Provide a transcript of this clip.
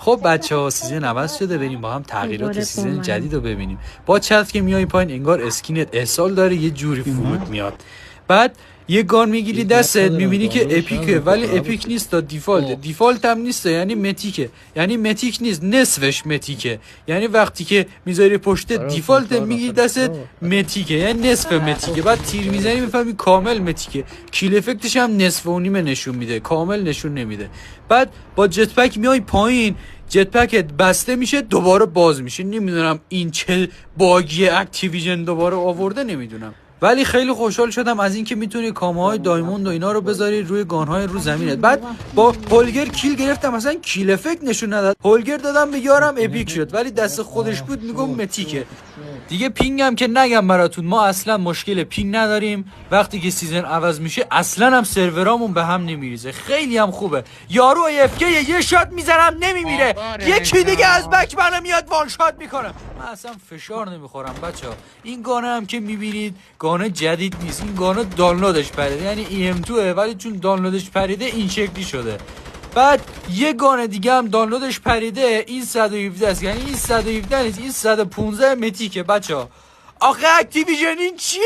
خب بچه‌ها سیزن عوض شده، بریم با هم تغییرات سیزن جدید رو ببینیم. با چت که میای پایین انگار اسکینت احسال داره یه جوری فرود میاد. بعد یه گان میگیری دستت میبینی که اپیکه ولی اپیک نیست، تا دیفالت هم نیست، یعنی متیکه، یعنی متیک نیست، نصفش متیکه. یعنی وقتی که میذاری پشت دیفالت میگیری دستت متیکه، یعنی نصف متیکه. بعد تیر میزنی میفهمی کامل متیکه. کیل افکتش هم نصف و نیمه نشون میده، کامل نشون نمیده. بعد با جت پک میای پایین، جت پکت بسته میشه دوباره باز میشه. نمیدونم این چه باگی اکتیویژن دوباره آورده، نمیدونم. ولی خیلی خوشحال شدم از اینکه میتونی کامهای دایموند و اینا رو بذاری روی گانهای رو زمینت. بعد با هولگر کیل گرفتم، مثلا کیل افکت نشون نداد. هولگر دادم به یارم اپیک شد، ولی دست خودش بود میگم متیکه. دیگه پینگم که نگم براتون، ما اصلا مشکل پینگ نداریم. وقتی که سیزن عوض میشه اصلا هم سرورامون به هم نمیریزه، خیلی هم خوبه. یارو AFK یه شات میزنم نمیمیره، یکی دیگه از بک منو میاد وان شات میکنه. من اصلا فشار نمیخورم بچه‌ها. این گانه هم که میبینید گانه جدید نیست، این گانه دانلودش پریده، یعنی EM2 ولی چون دانلودش پریده این شکلی شده. بعد یه گانه دیگه هم دانلودش پریده، این 117 است، یعنی این 117 نیست، این 115 متیکه بچه‌ها. آخه اکتیویژن این چیه؟